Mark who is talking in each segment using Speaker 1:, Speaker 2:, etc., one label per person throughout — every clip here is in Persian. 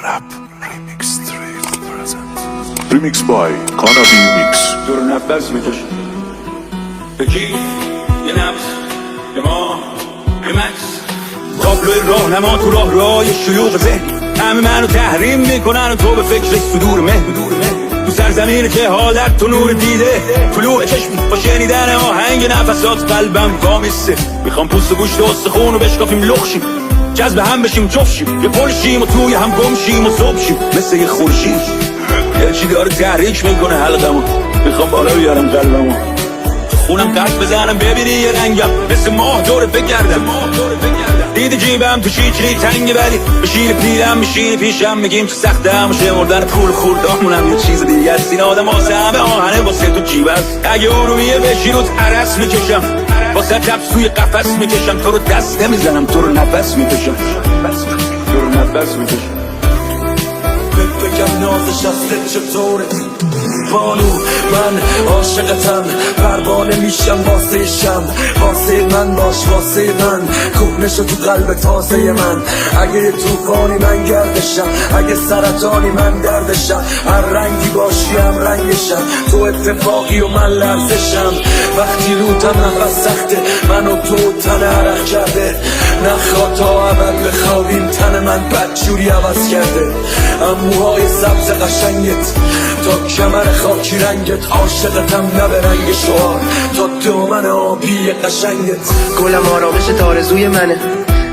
Speaker 1: Rap Remix 3 present. Remix by Kanabi Mix.
Speaker 2: دور نفس میکش بکی یه نفس یه ما ریمکس تابلوی راهنما تو راه شیوخ ذهن همه منو تحریم میکنن و تو به فکرش صدور مه تو سرزمین که حالت تو نور دیده طلوع چشم با شنیدن آهنگ نفسات قلبم وامیسته میخوام پوست و گوشت و استخون رو بشکافیم لخشیم جذب هم بشیم جفشیم یه پلشیم و توی هم گمشیم و صبحشیم مثل یه خورشید یه چی داره تحریک میکنه حلقمو میخوام بالا بیارم قلبمو خونم قرد بزنم ببینی یه رنگم مثل ماه دور بگردم دیدی جیبم تو شیچری تنگه ولی بشین پیرم میشین پیشم میگیم تو سخته هم شمردن پول خوردامونم یه چیز دیگه است این آدم واسه همه آهنه واسه تو جیب است اگه ارومیه بشی رو عرص میکشم واسه تبس توی قفس میکشم تو رو دست نمیزنم تو رو نفس میکشم تو رو نفس میکشم
Speaker 3: بگم نازش از چطوره بانو من عاشقتم پروانه میشم واسه شم واسه من باش واسه من کوهنشو تو قلب تازه من اگه توفانی من گردشم اگه سرطانی من دردشم هر رنگی باشی هم رنگشم تو اتفاقی و من لرزشم وقتی رو تم نفس سخته من و تو تن عرق کرده نخواد تا اول بخوابیم تن من بدجوری عوض کرده موهای سبز قشنگت تا کمر خاکی رنگت عاشقتم نه به رنگ شعار تا دامن آبی قشنگت
Speaker 4: گلم آرامش تارزوی منه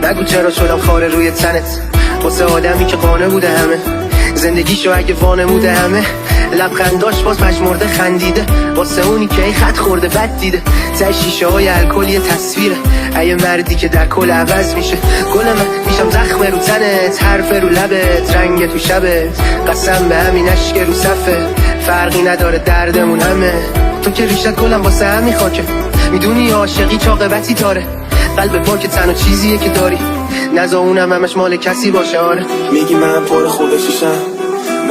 Speaker 4: نگو چرا شدم خاره روی تنت واسه آدمی که قانه بوده همه زندگیشو اگه وانموده همه لبخنداش باز پشمرده خندیده واسه اونی که این خط خورده بد دیده ته شیشه های الکل یه تصویره ایه مردی که در کل عوض میشه گل من میشم زخم رو تنت حرف رو لبت رنگ تو شبت قسم به همین عشق رو صفه فرقی نداره دردمون همه تو که ریشت گلم واسه همین خاکه میدونی عاشقی چاقبتی تاره قلب پاک تنها چیزیه که داری نزا اونم همش مال کسی باشه آره
Speaker 3: میگی من پر خودشیشم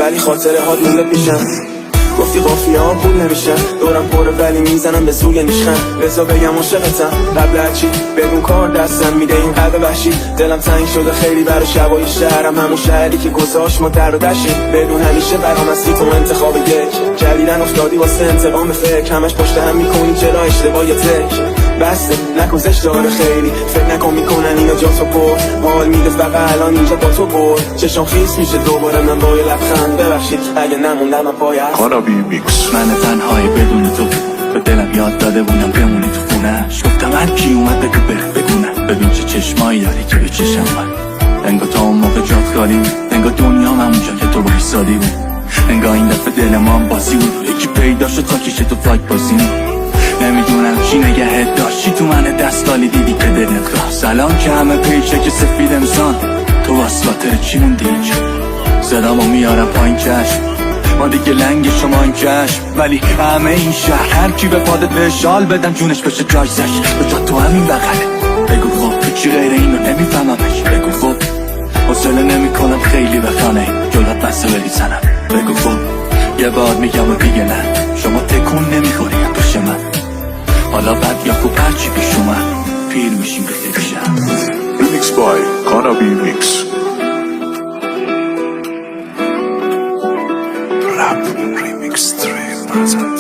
Speaker 3: ولی خاطره هات مونده پیشم گفتی قافیه ها بود نمیشن دورم پره ولی میزنم به سوی نیشخن بزا بگم عاشقتم قبل هرچی بدون کار دستم میده این قلب وحشی دلم تنگ شده خیلی برای شبای شهرم همون شهری که گذاشت ما در و دشیم بدون همیشه برام هستی تو انتخاب یک جدیدن افتادی واسه انتقام فکر همش پشت هم میکنی چرا اشتباه تک بسته نکن زشت داره خیلی فکر نکن میکنن اینا جا تو پر حال میده فقط الان اینجا با تو برد چشم خیس میشه دوباره من با یه لبخند ببخشید اگه نموندم من پای
Speaker 1: Kanabi Mix.
Speaker 5: من تنهایی بدون تو به دلم یاد داده بودم بمونی تو خونهش گفتم هر کی اومد بگو بگونه ببین چه چشمایی داری که به چشم من انگار تا اون موقع جات خالی بود انگار دنیام همونجا که تو بایستادی بود انگار این دفعه دل ما هم بازی بود یکی پیدا شد تا کشه تو فاک بازی نمیدونم چی نگهت داشتی تو من دستالی دیدی که دلت خواست سلام که همه پیچه که سفید امسان تو واسطه چی موندی اینجا صدامو میارم پایین چشم ما دیگه لنگ شما این چشم ولی همه این شهر هر کی به پادت به شال بدن جونش بشه جایزش به جا تو همین بغله بگو خب چی غیر اینو نمیفهممش بگو خب حوصله نمیکنم خیلی بخانه جلوت بسته بریزنم بگو خب یه بار میگم و دیگه نه شما تکون نمیخوری پیش من حالا بد یا خوب هرچی پیش اومد پیر میشیم به شم
Speaker 1: Remix by Kanabi Mix. Rap Remix 3 present.